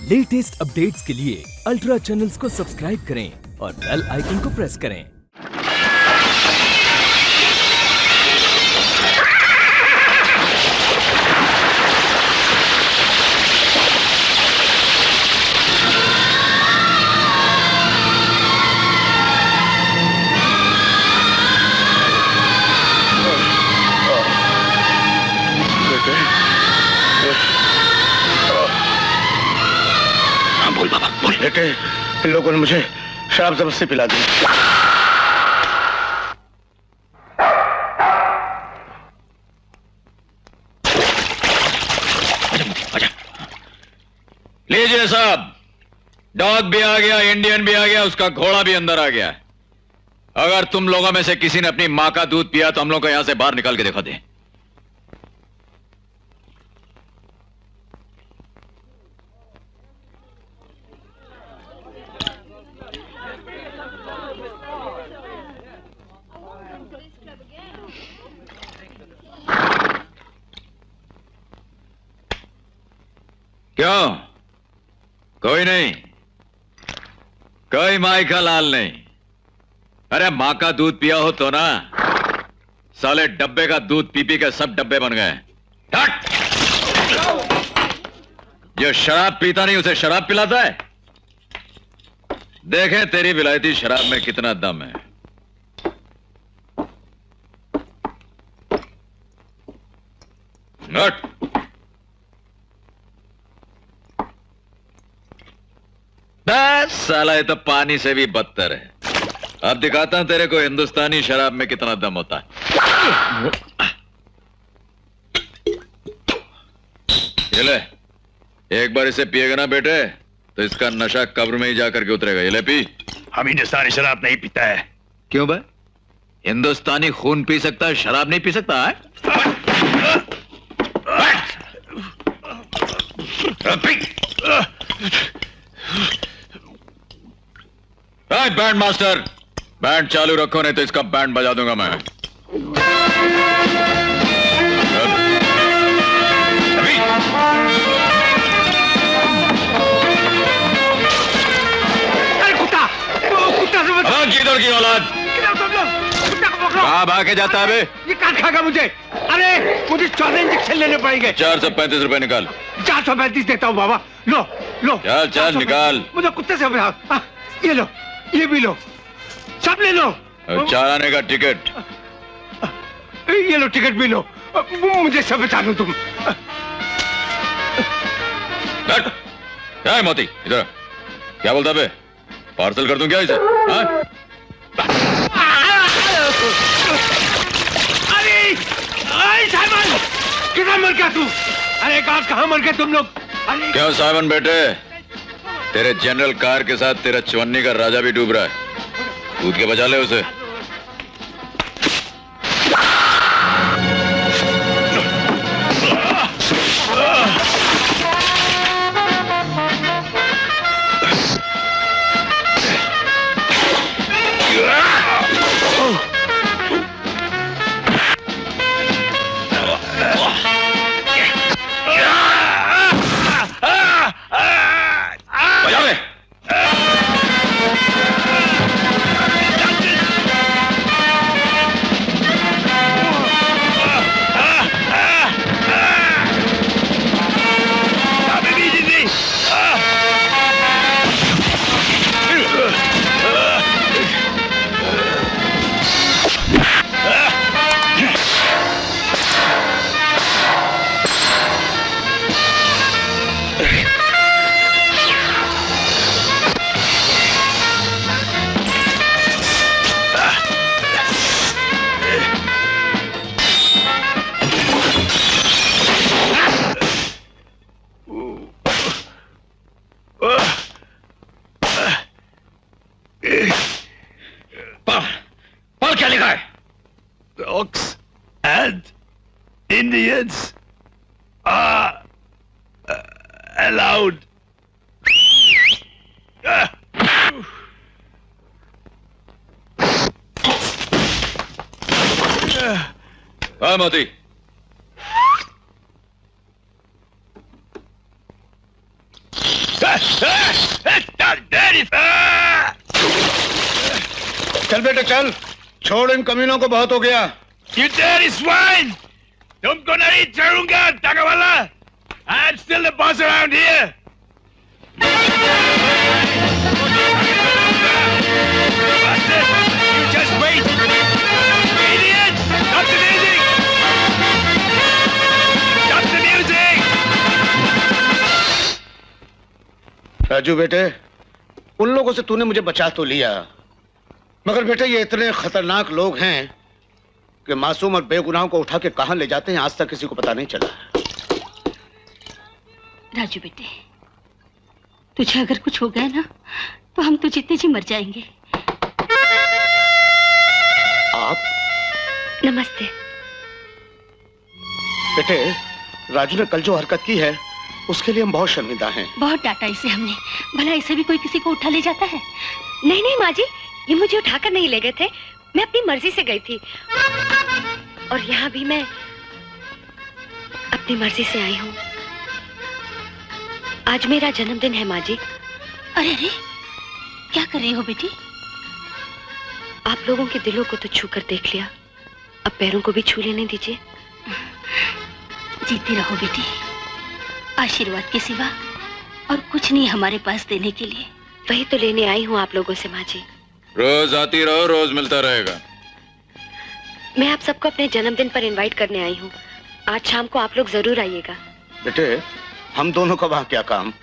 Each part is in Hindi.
लेटेस्ट अपडेट्स के लिए अल्ट्रा चैनल्स को सब्सक्राइब करें और बेल आइकन को प्रेस करें। बोल बाबा बोल। बेटे, इन लोगों ने मुझे शराब जबरदस्ती पिला दी। आजा। लीजिए साहब, डॉग भी आ गया, इंडियन भी आ गया, उसका घोड़ा भी अंदर आ गया। अगर तुम लोगों में से किसी ने अपनी मां का दूध पिया तो हम लोग को यहां से बाहर निकाल के दिखा दे। क्यों? कोई नहीं, कोई माई का लाल नहीं। अरे मां का दूध पिया हो तो ना, साले डब्बे का दूध पी पी के सब डब्बे बन गए। जो शराब पीता नहीं उसे शराब पिलाता है। देखे तेरी विलायती शराब में कितना दम है। नट बस साला, ये तो पानी से भी बदतर है। अब दिखाता हूं तेरे को हिंदुस्तानी शराब में कितना दम होता है। ये ले, एक बार इसे पिएगा ना बेटे तो इसका नशा कब्र में ही जाकर के उतरेगा। ये ले पी। हम हिंदुस्तानी शराब नहीं पीता है। क्यों बे? हिंदुस्तानी खून पी सकता है, शराब नहीं पी सकता है? बैंड मास्टर, बैंड चालू रखो नहीं तो इसका बैंड बजा दूंगा मैं। अरे कुत्ता, कुत्ता किधर की औलाद, कहां भागे जाता है बे? ये काट खागा मुझे। अरे मुझे 14 इंजेक्शन लेने पड़ेंगे। 435 रुपए निकाल। 435 देता हूँ बाबा। लो लो, चल चल निकाल। मुझे कुत्ते से बचाओ। ये लो, ये भी लो, सब ले लो। 4 आने का टिकट। ये लो, टिकट भी लो। मुझे सब बचा लो तुम। क्या है मोती, इधर क्या बोलता बे? पार्सल कर दूं क्या इसे? अरे साइमन, किधर मर गया तू? अरे कहां मर गए तुम लोग? क्यों साइमन बेटे, तेरे जनरल कार के साथ तेरा चवन्नी का राजा भी डूब रहा है। कूद के बचा ले उसे। पर क्या लिखा है? Dogs and Indians are allowed. हाँ मोती, चल बेटे चल, छोड़ इन कमीनों को, बहुत हो गया। You dirty swine! तुमको नहीं छोड़ूंगा, टाकावाला! I'm still the boss around here. Bastard! You just wait! Idiot! Stop the music! Stop the music! Raju बेटे, उन लोगों से तूने मुझे बचा तो लिया, मगर बेटे ये इतने खतरनाक लोग हैं कि मासूम और बेगुनाहों को उठा के कहां ले जाते हैं आज तक किसी को पता नहीं चला। राजू बेटे, तुझे अगर कुछ हो गया ना तो हम तो जितने जी मर जाएंगे। आप? नमस्ते। बेटे, राजू ने कल जो हरकत की है उसके लिए हम बहुत शर्मिंदा हैं। बहुत डांटा इसे हमने, भला इसे भी कोई किसी को उठा ले जाता है? नहीं नहीं माँ जी, ये मुझे उठाकर नहीं ले गए थे, मैं अपनी मर्जी से गई थी और यहाँ भी मैं अपनी मर्जी से आई हूँ। आज मेरा जन्मदिन है माँ जी। अरे अरे, क्या कर रही हो बेटी? आप लोगों के दिलों को तो छू कर देख लिया, अब पैरों को भी छू लेने दीजिए। जीती रहो बेटी, आशीर्वाद के सिवा और कुछ नहीं हमारे पास देने के लिए। वही तो लेने आई हूँ आप लोगों से माँ जी। रोज आती रहो, रोज मिलता रहेगा। मैं आप सबको अपने जन्मदिन पर इनवाइट करने आई हूँ, आज शाम को आप लोग जरूर आइएगा। बेटे, हम दोनों का वहां क्या काम?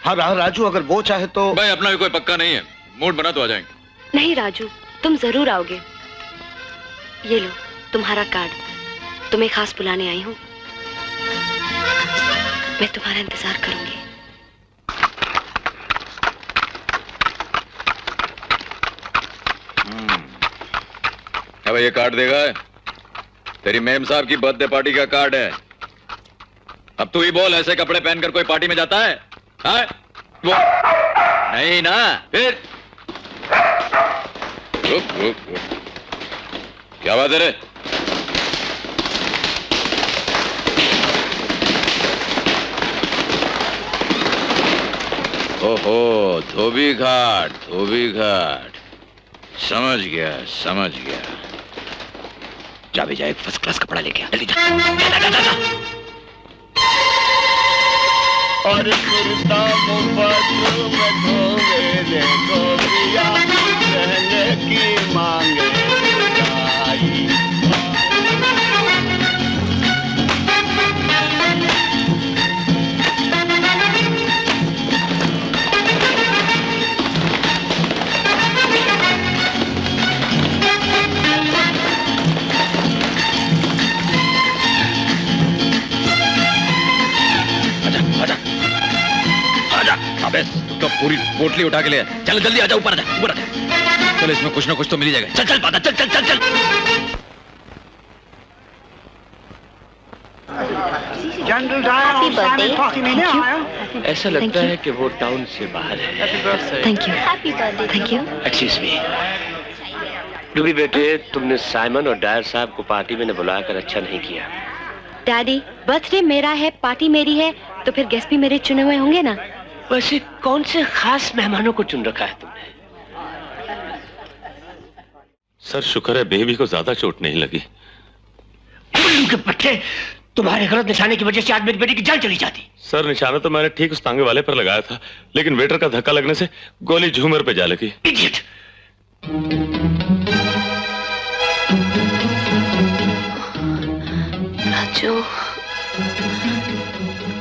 हाँ राजू अगर वो चाहे तो। भाई अपना भी कोई पक्का नहीं है, मूड बना तो आ जाएंगे। नहीं राजू, तुम जरूर आओगे। ये लो तुम्हारा कार्ड, तुम्हें खास बुलाने आई हूँ। मैं तुम्हारा इंतजार करूंगी। अब ये कार्ड देगा, तेरी मेम साहब की बर्थडे पार्टी का कार्ड है। अब तू ही बोल, ऐसे कपड़े पहनकर कोई पार्टी में जाता है? हाँ? वो नहीं ना, फिर रुक रुक रुक, क्या बात है रे? ओहो, धोबी घाट, धोबी घाट, समझ गया समझ गया। जा भी जा, एक फर्स्ट क्लास कपड़ा लेके आ, जल्दी जा, जा, जा, जा, जा। और कुर्ता मुफत में धोवे गोरिया, रहने की मांगे आई। अबे तो पूरी पोटली उठा के ले, चल जल्दी आजा, ऊपर आजा, ऊपर आजा। चल इसमें कुछ ना कुछ तो मिल ही जाएगा। चल चल पादा, चल चल चल चल। ऐसा लगता है कि वो टाउन से बाहर है। Thank you. Thank you. Excuse me. डूबी बेटे, तुमने साइमन और डायर साहब को पार्टी में बुलाकर अच्छा नहीं किया। डैडी, बर्थडे मेरा है, पार्टी मेरी है, तो फिर गेस्ट भी मेरे चुने हुए होंगे ना। वैसे कौन से खास मेहमानों को चुन रखा है तुमने? सर शुक्र है बेबी को ज्यादा चोट नहीं लगी। उल्लू के पट्टे, तुम्हारे गलत निशाने की वजह से आज मेरी बेटी की जान चली जाती। सर निशाना तो मैंने ठीक उस तांगे वाले पर लगाया था, लेकिन वेटर का धक्का लगने से गोली झूमर पे जा लगी। इडियट! राजू,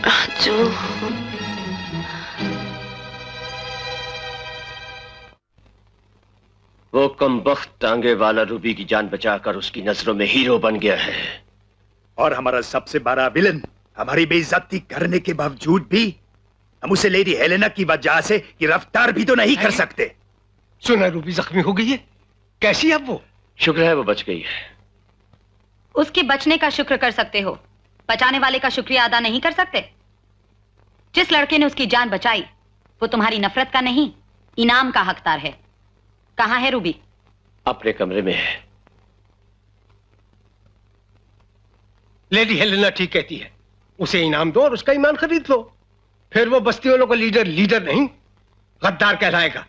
राजू। वो कमबख्त टांगे वाला रूबी की जान बचाकर उसकी नजरों में हीरो बन गया है। और हमारा सबसे बड़ा विलन हमारी बेइज्जती करने के बावजूद भी हम उसे लेडी हेलेना की वजह से गिरफ्तार भी तो नहीं कर सकते। सुना रूबी जख्मी हो गई है, कैसी अब वो? शुक्र है वो बच गई है। उसके बचने का शुक्र कर सकते हो, बचाने वाले का शुक्रिया अदा नहीं कर सकते। जिस लड़के ने उसकी जान बचाई वो तुम्हारी नफरत का नहीं, इनाम का हकदार है। कहां है रूबी? अपने कमरे में है। लेडी हेलेना ठीक कहती है, उसे इनाम दो और उसका ईमान खरीद लो। फिर वो बस्ती वालों का लीडर लीडर नहीं, गद्दार कहलाएगा।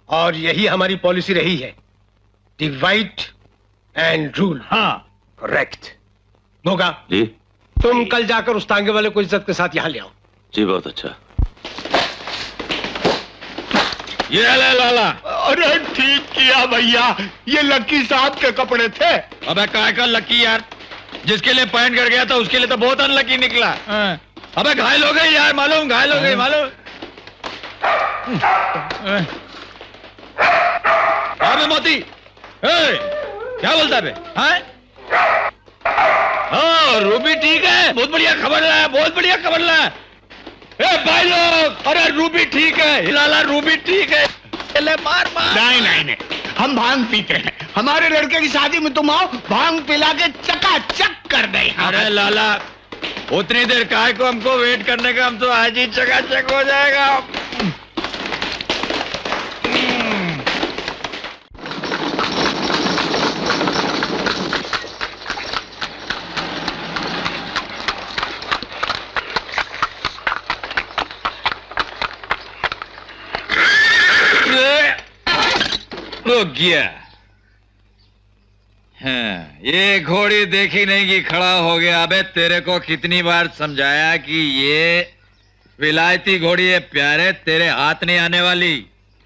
और यही हमारी पॉलिसी रही है, डिवाइड एंड रूल। हाँ, करेक्ट। होगा जी तुम कल जाकर उस तांगे वाले को इज्जत के साथ यहाँ ले आओ। जी, बहुत अच्छा। ये ले लाला। अरे ठीक किया भैया, ये लक्की साहब के कपड़े थे। अबे काय का लकी यार, जिसके लिए पहन कर गया था उसके लिए तो बहुत अनलकी निकला। अबे घायल हो गई यार, मालूम घायल हो गई मालूम। अबे मोती, क्या बोलता है? हाँ रूबी ठीक है, बहुत बढ़िया खबर लाया, बहुत बढ़िया खबर लाया। भाई लोग, अरे रूबी ठीक है, लाला रूबी ठीक है। ले मार मार। नहीं नहीं नहीं, हम भांग पीते हैं। हमारे लड़के की शादी में तुम आओ, भांग पिला के चकाचक कर दे। अरे लाला, उतनी देर काय को हमको वेट करने का, हम तो आज ही चकाचक हो जाएगा। हो गया। हाँ, ये घोड़ी देखी नहीं कि खड़ा हो गया। अबे तेरे को कितनी बार समझाया कि ये विलायती घोड़ी है प्यारे, तेरे हाथ नहीं आने वाली।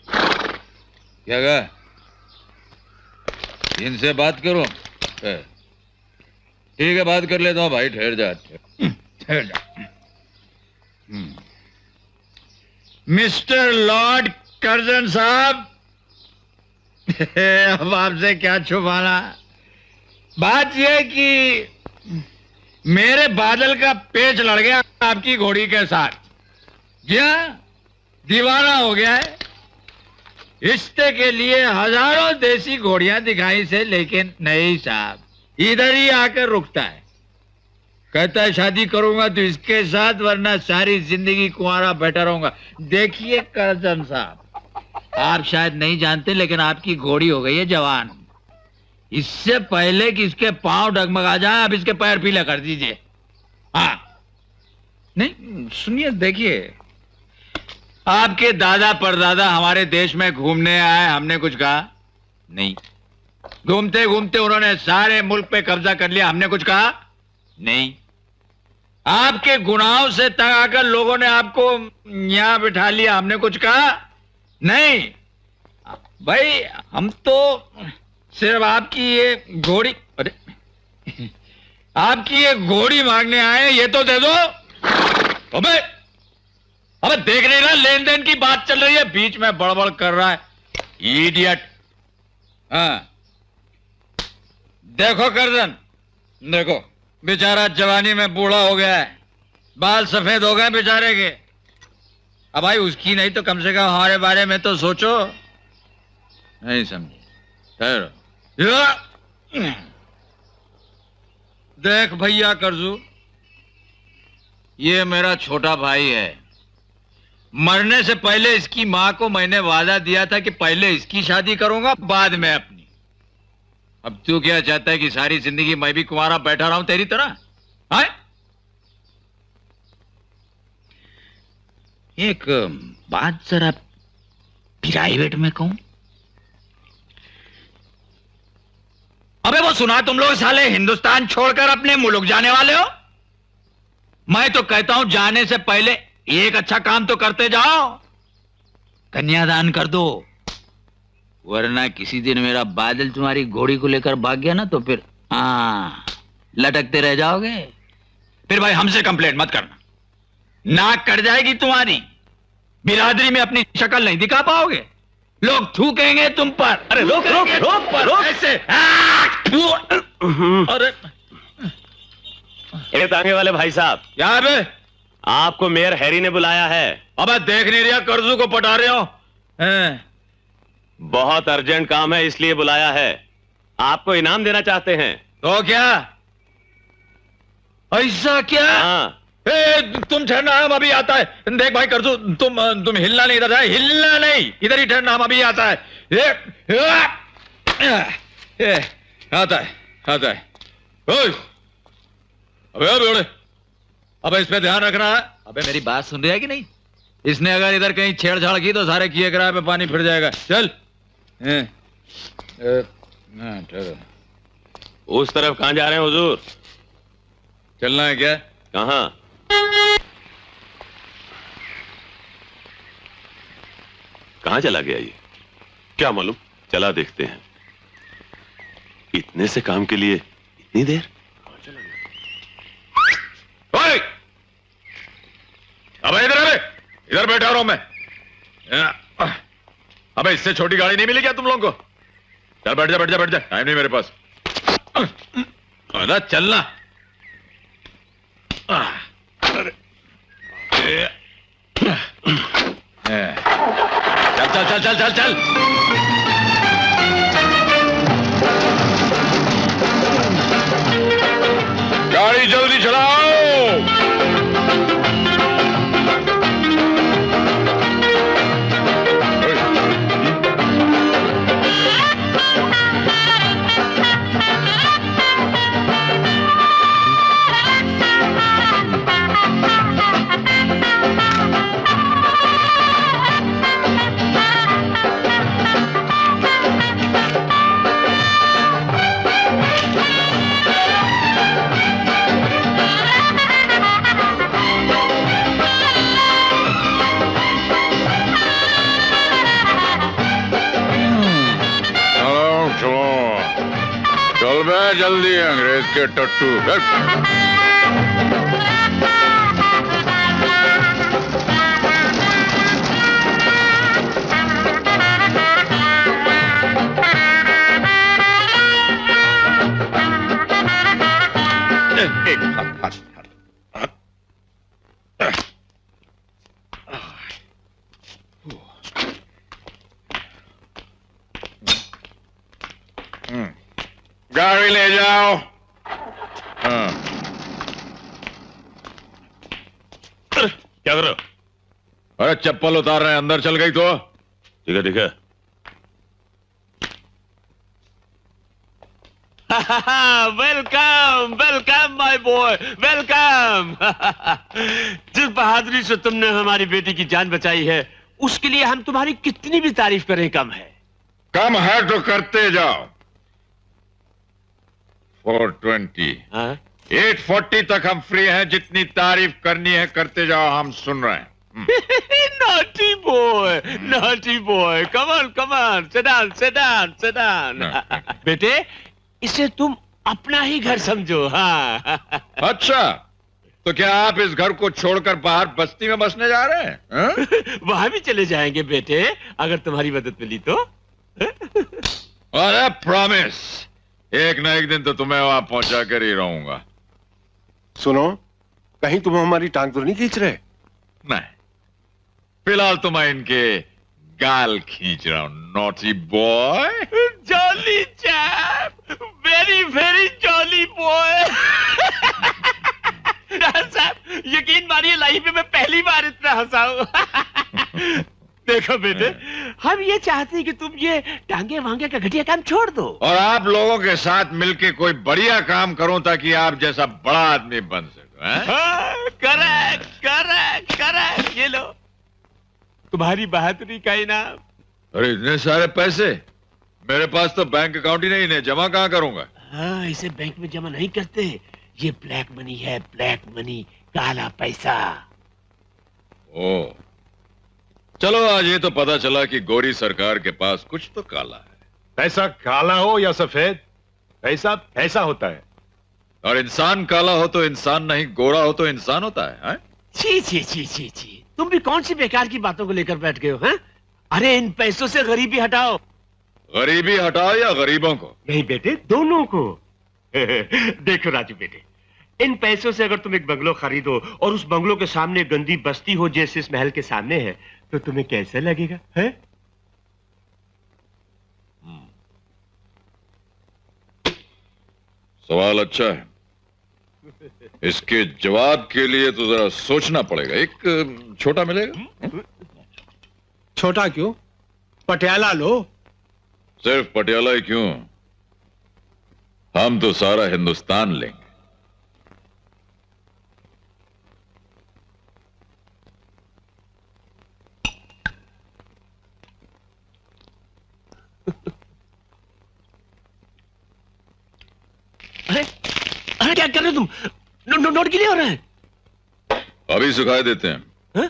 क्या कहा? इनसे बात करूं? ठीक है, बात कर लेता हूं भाई, ठहर जा ठहर जा। मिस्टर लॉर्ड कर्जन साहब, अब आपसे क्या छुपाना। बात यह कि मेरे बादल का पेच लड़ गया आपकी घोड़ी के साथ। जी हाँ, दीवाना हो गया है। रिश्ते के लिए हजारों देसी घोड़ियां दिखाई से, लेकिन नहीं साहब, इधर ही आकर रुकता है। कहता है शादी करूंगा तो इसके साथ, वरना सारी जिंदगी कुंवारा बैठा रहूंगा। देखिए कर्जन साहब, आप शायद नहीं जानते, लेकिन आपकी घोड़ी हो गई है जवान। इससे पहले कि इसके पांव डगमगा जाए, आप इसके पैर पीला कर दीजिए। हाँ नहीं, सुनिए, देखिए, आपके दादा परदादा हमारे देश में घूमने आए, हमने कुछ कहा नहीं। घूमते घूमते उन्होंने सारे मुल्क पे कब्जा कर लिया, हमने कुछ कहा नहीं। आपके गुनाहों से तंग आकर लोगों ने आपको यहां बिठा लिया, हमने कुछ कहा नहीं। भाई हम तो सिर्फ आपकी ये घोड़ी, अरे आपकी ये घोड़ी मांगने आए, ये तो दे दो। अबे अबे देख नहीं रहा, लेन देन की बात चल रही है, बीच में बड़बड़ कर रहा है, इडियट। हाँ देखो कर्जन, देखो बेचारा जवानी में बूढ़ा हो गया है, बाल सफेद हो गए बेचारे के। अब भाई उसकी नहीं तो कम से कम हमारे बारे में तो सोचो। नहीं समझे? ठहरो। देख भैया कर्जू, ये मेरा छोटा भाई है। मरने से पहले इसकी मां को मैंने वादा दिया था कि पहले इसकी शादी करूंगा, बाद में अपनी। अब तू क्या चाहता है कि सारी जिंदगी मैं भी कुंवारा बैठा रहा हूं तेरी तरह? हाँ? एक बात जरा प्राइवेट में कहूं? अबे वो सुना तुम लोग साले हिंदुस्तान छोड़कर अपने मुल्क जाने वाले हो। मैं तो कहता हूं जाने से पहले एक अच्छा काम तो करते जाओ, कन्यादान कर दो, वरना किसी दिन मेरा बादल तुम्हारी घोड़ी को लेकर भाग गया ना, तो फिर लटकते रह जाओगे। फिर भाई हमसे कंप्लेंट मत करना, नाक कट जाएगी तुम्हारी, बिरादरी में अपनी शक्ल नहीं दिखा पाओगे, लोग थूकेंगे तुम पर। अरे रोक रोक रोक रोक ऐसे। अरे तांगे वाले भाई साहब, क्या है बे? आपको मेयर हैरी ने बुलाया है। अबे देख नहीं रहा कर्जू को पटा रहे हो? बहुत अर्जेंट काम है इसलिए बुलाया है, आपको इनाम देना चाहते हैं। तो क्या ऐसा क्या? हाँ। तुम ठहरना, हम अभी आता है। देख भाई कर्जू, तुम हिलना नहीं, इधर हिलना नहीं, इधर ही ठहरना, हम अभी आता है। आता है आता है। अबे अब इस पे ध्यान रखना है। अबे मेरी बात सुन रही है कि नहीं? इसने अगर इधर कहीं छेड़छाड़ की तो सारे किए किराए पे पानी फिर जाएगा। चल। उस तरफ कहाँ जा रहे हैं हुजूर? चलना है क्या? कहाँ? कहाँ चला गया ये? क्या मालूम, चला देखते हैं। इतने से काम के लिए इतनी देर? ओए! अबे इधर बैठा रहा हूं मैं। अबे इससे छोटी गाड़ी नहीं मिली क्या तुम लोगों को? चल बैठ जा, टाइम नहीं मेरे पास। अरे चलना। चल। गाड़ी जल्दी चलाओ। चल बे जल्दी, अंग्रेज के टट्टू। गाड़ी ले जाओ। क्या कर रहे हो? अरे चप्पल उतार रहे हैं, अंदर चल गई तो। ठीक है। Welcome my boy, welcome. जिस बहादुरी से तुमने हमारी बेटी की जान बचाई है, उसके लिए हम तुम्हारी कितनी भी तारीफ करें कम है। कम है तो करते जाओ। 420, 840 तक हम फ्री हैं। जितनी तारीफ करनी है करते जाओ, हम सुन रहे हैं। Naughty boy, come on, sit down। बेटे, इसे तुम अपना ही घर समझो। हाँ। अच्छा, तो क्या आप इस घर को छोड़कर बाहर बस्ती में बसने जा रहे हैं? वहां भी चले जाएंगे बेटे, अगर तुम्हारी मदद मिली तो। अरे प्रॉमिस, एक न एक दिन तो तुम्हें वहां पहुंचा कर ही रहूंगा। सुनो, कहीं तुम हमारी टांग तो नहीं खींच रहे? नहीं, फिलहाल तो मैं इनके गाल खींच रहा हूं। Naughty boy. Jolly chap, very jolly boy. साहब, यकीन मानिए लाइफ में मैं पहली बार इतना हंसा हूं। देखो बेटे, हम ये चाहते हैं कि तुम ये टांगे वांगे का घटिया काम छोड़ दो और आप लोगों के साथ मिलके कोई बढ़िया काम करूं, ताकि आप जैसा बड़ा आदमी बन सको। करेक्ट। ये लो तुम्हारी बहादुरी का इनाम। अरे इतने सारे पैसे मेरे पास तो बैंक अकाउंट ही नहीं, इन्हें जमा कहां करूंगा? हाँ, इसे बैंक में जमा नहीं करते, ये ब्लैक मनी है, ब्लैक मनी, काला पैसा। ओ, चलो आज ये तो पता चला कि गोरी सरकार के पास कुछ तो काला है। पैसा काला हो या सफेद, पैसा ऐसा होता है। और इंसान काला हो तो इंसान नहीं, गोरा हो तो इंसान होता है। छी। तुम भी कौन सी बेकार की बातों को लेकर बैठ गए हो? हैं? अरे इन पैसों से गरीबी हटाओ। गरीबी हटाओ या गरीबों को? नहीं बेटे, दोनों को। देखो राजू बेटे, इन पैसों से अगर तुम एक बंगलो खरीदो और उस बंगलो के सामने गंदी बस्ती हो जैसे इस महल के सामने है, तो तुम्हें कैसा लगेगा? है? सवाल अच्छा है, इसके जवाब के लिए तो जरा सोचना पड़ेगा। एक छोटा मिलेगा? छोटा क्यों, पटियाला लो। सिर्फ पटियाला ही क्यों, हम तो सारा हिंदुस्तान लेंगे। अरे क्या कर रहे हो तुम? नोट गिले हो रहे हैं। अभी सुखाए देते हैं। हाँ?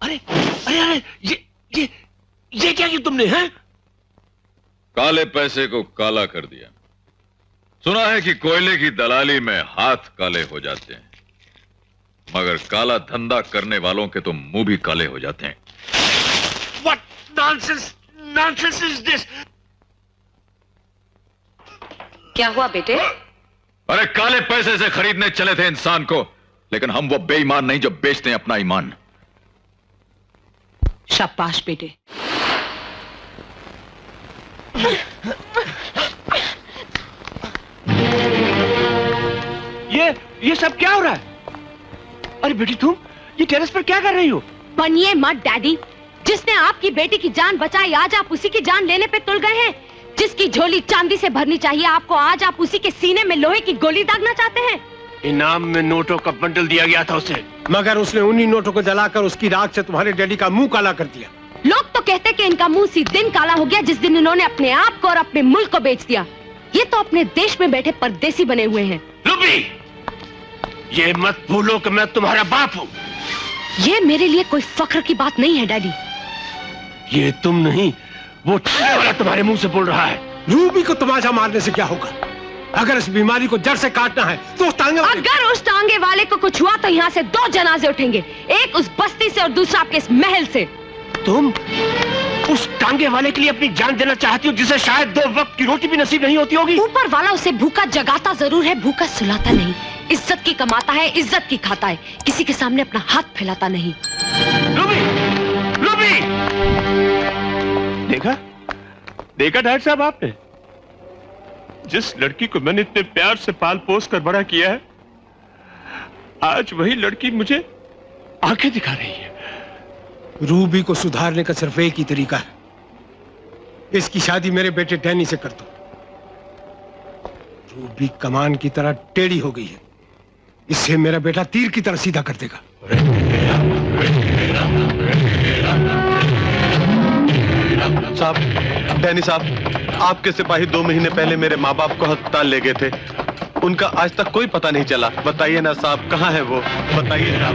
अरे अरे अरे ये क्या किया तुमने? हैं? काले पैसे को काला कर दिया। सुना है कि कोयले की दलाली में हाथ काले हो जाते हैं, मगर काला धंधा करने वालों के तो मुंह भी काले हो जाते हैं। What nonsense is this? क्या हुआ बेटे? अरे काले पैसे से खरीदने चले थे इंसान को, लेकिन हम वो बेईमान नहीं जो बेचते हैं अपना ईमान। शाबाश बेटे। ये सब क्या हो रहा है? अरे बेटी तुम ये टेरेस पर क्या कर रही हो? बनिए मत डैडी। जिसने आपकी बेटी की जान बचाई, आज आप उसी की जान लेने पे तुल गए हैं। जिसकी झोली चांदी से भरनी चाहिए आपको, आज आप उसी के सीने में लोहे की गोली दागना चाहते हैं। इनाम में नोटों का बंडल दिया गया था उसे, मगर उसने उन्हीं नोटों को जलाकर उसकी राख से तुम्हारे डैडी का मुंह काला कर दिया। लोग तो कहते कि इनका मुंह उसी दिन काला हो गया जिस दिन इन्होंने अपने आप को और अपने मुल्क को बेच दिया। ये तो अपने देश में बैठे परदेसी बने हुए हैं। लुबी, ये मत भूलो कि मैं तुम्हारा बाप हूँ। ये मेरे लिए कोई फख्र की बात नहीं है डैडी। ये तुम नहीं, वो टांगे वाला तुम्हारे मुंह से बोल रहा है। रूबी को तमाचा मारने से क्या होगा? अगर इस बीमारी को जड़ से काटना है तो अगर उस टांगे वाले को कुछ हुआ तो यहाँ से 2 जनाजे उठेंगे, एक उस बस्ती से और दूसरा आपके इस महल से। तुम उस टांगे वाले के लिए अपनी जान देना चाहती हो, जिसे शायद 2 वक्त की रोटी भी नसीब नहीं होती होगी। ऊपर वाला उसे भूखा जगाता जरूर है, भूखा सुलाता नहीं। इज्जत की कमाता है, इज्जत की खाता है, किसी के सामने अपना हाथ फैलाता नहीं। लुबी, लुबी! देखा डॉक्टर साहब, आपने जिस लड़की को मैंने इतने प्यार से पाल पोस कर बड़ा किया है, आज वही लड़की मुझे आंखें दिखा रही है। रूबी को सुधारने का सिर्फ एक ही तरीका है, इसकी शादी मेरे बेटे डैनी से कर दो। रूबी कमान की तरह टेढ़ी हो गई है, इससे मेरा बेटा तीर की तरह सीधा कर देगा। साहब, डैनी साहब, आपके सिपाही 2 महीने पहले मेरे माँ बाप को अस्पताल ले गए थे। उनका आज तक कोई पता नहीं चला। बताइए ना साहब, कहाँ है वो? बताइए ना।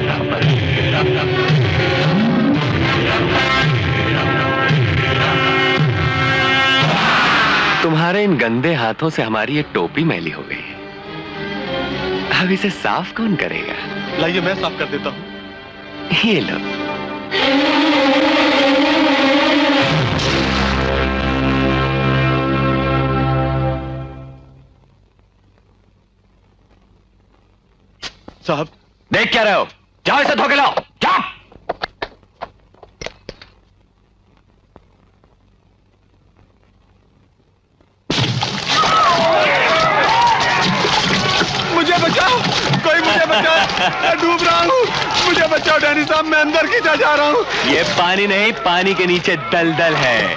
तुम्हारे इन गंदे हाथों से हमारी ये टोपी मैली हो गई है। अब इसे साफ कौन करेगा? लाइए मैं साफ कर देता हूँ। ये लो। साहब, देख क्या रहे हो? जाओ इसे धो के लाओ, जाओ। मुझे बचाओ, कोई मुझे बचाओ, मैं डूब रहा हूँ। मुझे बचाओ डैनी साहब, मैं अंदर खींचा जा रहा हूँ। ये पानी नहीं, पानी के नीचे दलदल है।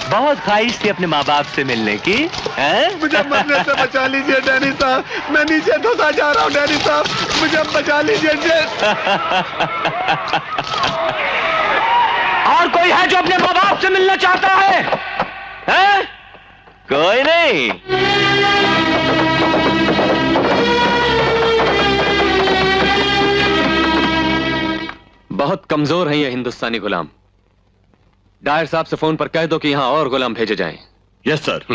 बहुत ख्वाहिश थी अपने माँ बाप से मिलने की, हैं? मुझे मरने से बचा लीजिए डैनी साहब, मैं नीचे धंसा जा रहा हूँ। डैनी साहब, मुझे बचा लीजिए। और कोई है जो अपने माँ बाप से मिलना चाहता है? हैं? कोई नहीं। बहुत कमजोर है ये हिंदुस्तानी गुलाम। डायर साहब से फोन पर कह दो कि यहां और गुलाम भेजे जाएं। Yes sir.